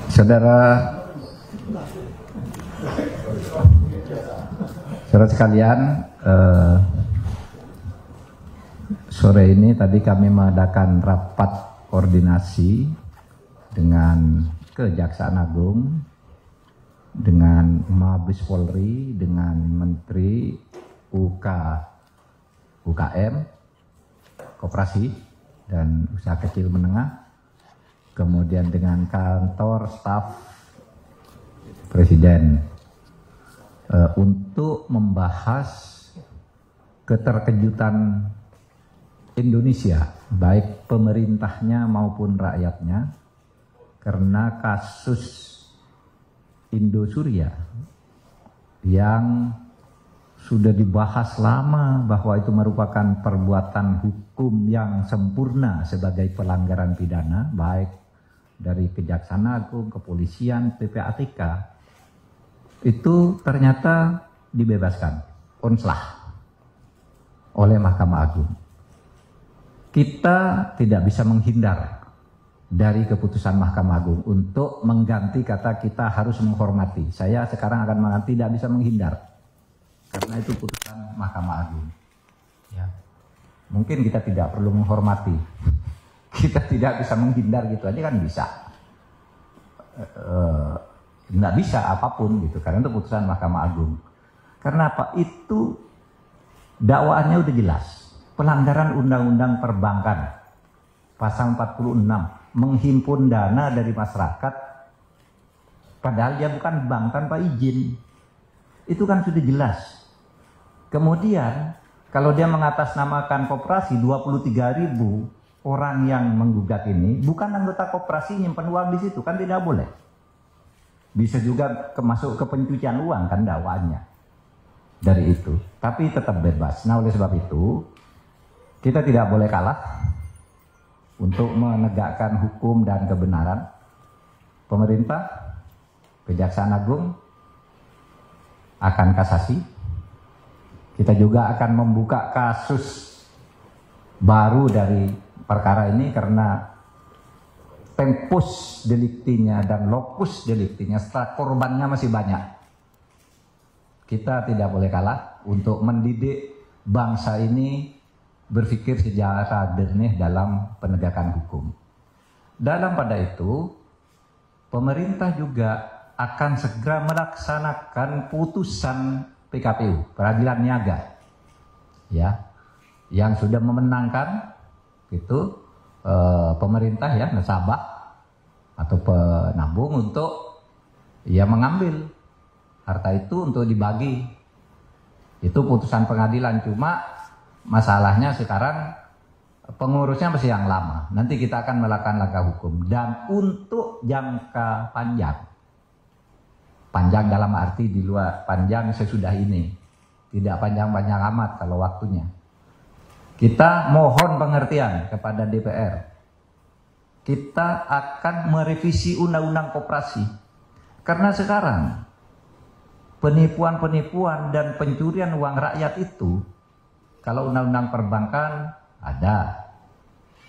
Saudara sekalian, sore ini tadi kami mengadakan rapat koordinasi dengan Kejaksaan Agung, dengan Mabes Polri, dengan Menteri UKM, Koperasi dan Usaha Kecil Menengah, kemudian dengan kantor staf Presiden untuk membahas keterkejutan Indonesia, baik pemerintahnya maupun rakyatnya, karena kasus Indosuria yang sudah dibahas lama bahwa itu merupakan perbuatan hukum yang sempurna sebagai pelanggaran pidana, baik dari Kejaksaan Agung, Kepolisian, PPATK, itu ternyata dibebaskan, onslah oleh Mahkamah Agung. Kita tidak bisa menghindar dari keputusan Mahkamah Agung untuk mengganti kata kita harus menghormati. Saya sekarang akan mengatakan tidak bisa menghindar karena itu putusan Mahkamah Agung. Ya. Mungkin kita tidak perlu menghormati, kita tidak bisa menghindar gitu aja kan bisa. Nggak bisa apapun gitu karena itu putusan Mahkamah Agung. Karena apa? Itu dakwaannya udah jelas, pelanggaran Undang-Undang Perbankan pasal 46. Menghimpun dana dari masyarakat padahal dia bukan bank tanpa izin, itu kan sudah jelas. Kemudian kalau dia mengatasnamakan koperasi, 23.000 orang yang menggugat ini bukan anggota koperasi nyimpen uang di situ, kan tidak boleh. Bisa juga masuk ke pencucian uang kan dakwaannya dari itu, tapi tetap bebas. Nah oleh sebab itu kita tidak boleh kalah untuk menegakkan hukum dan kebenaran. Pemerintah, Kejaksaan Agung akan kasasi. Kita juga akan membuka kasus baru dari perkara ini karena tempus delictinya dan locus delictinya setelah korbannya masih banyak. Kita tidak boleh kalah untuk mendidik bangsa ini berpikir secara jernih dalam penegakan hukum. Dalam pada itu, pemerintah juga akan segera melaksanakan putusan PKPU, Peradilan Niaga, ya, yang sudah memenangkan itu pemerintah ya, nasabah atau penabung untuk ya mengambil harta itu untuk dibagi. Itu putusan pengadilan, cuma masalahnya sekarang pengurusnya masih yang lama. Nanti kita akan melakukan langkah hukum. Dan untuk jangka panjang, panjang dalam arti di luar panjang sesudah ini, tidak panjang-panjang amat kalau waktunya, kita mohon pengertian kepada DPR. Kita akan merevisi Undang-Undang Koperasi. Karena sekarang penipuan-penipuan dan pencurian uang rakyat itu, kalau Undang-Undang Perbankan ada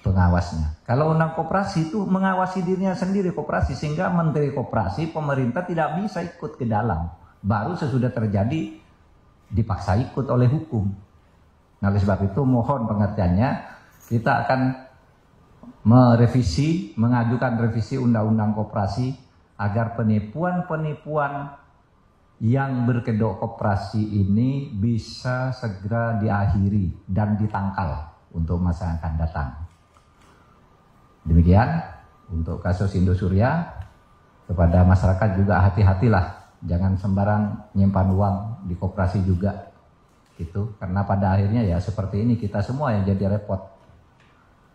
pengawasnya. Kalau Undang Koperasi itu mengawasi dirinya sendiri koperasi, sehingga Menteri Koperasi, pemerintah tidak bisa ikut ke dalam. Baru sesudah terjadi dipaksa ikut oleh hukum. Nah, oleh sebab itu mohon pengertiannya, kita akan mengajukan revisi Undang-Undang Koperasi agar penipuan-penipuan yang berkedok koperasi ini bisa segera diakhiri dan ditangkal untuk masa yang akan datang. Demikian untuk kasus Indosuria. Kepada masyarakat juga hati-hatilah, jangan sembarang nyimpan uang di koperasi juga gitu, karena pada akhirnya ya seperti ini, kita semua yang jadi repot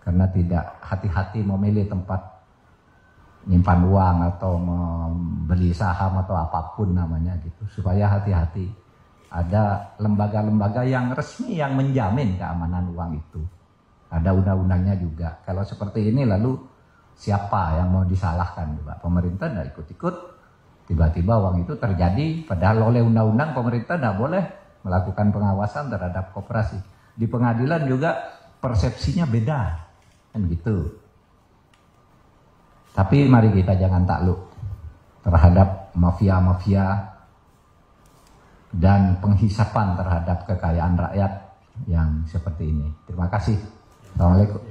karena tidak hati-hati memilih tempat nyimpan uang atau membeli saham atau apapun namanya gitu. Supaya hati-hati, ada lembaga-lembaga yang resmi yang menjamin keamanan uang itu, ada undang-undangnya juga. Kalau seperti ini lalu siapa yang mau disalahkan juga? Pemerintah tidak ikut-ikut, tiba-tiba uang itu terjadi, padahal oleh undang-undang pemerintah tidak boleh melakukan pengawasan terhadap koperasi. Di pengadilan juga persepsinya beda. kan gitu. Tapi mari kita jangan takluk terhadap mafia-mafia dan penghisapan terhadap kekayaan rakyat yang seperti ini. Terima kasih. Assalamualaikum.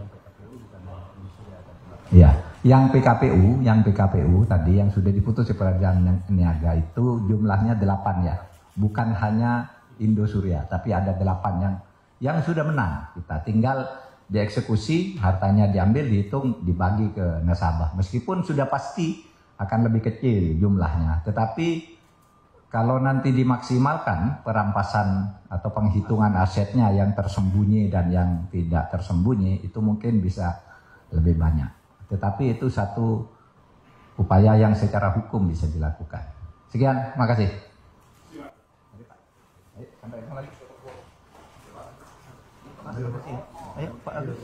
Ya, yang PKPU tadi yang sudah diputus di peradilan niaga itu jumlahnya 8 ya. Bukan hanya Indosuria, tapi ada 8 yang sudah menang. Kita tinggal dieksekusi, hartanya diambil, dihitung, dibagi ke nasabah. Meskipun sudah pasti akan lebih kecil jumlahnya, tetapi kalau nanti dimaksimalkan perampasan atau penghitungan asetnya yang tersembunyi dan yang tidak tersembunyi, itu mungkin bisa lebih banyak. Tetapi itu satu upaya yang secara hukum bisa dilakukan. Sekian, makasih. Ayo, Pak Agus.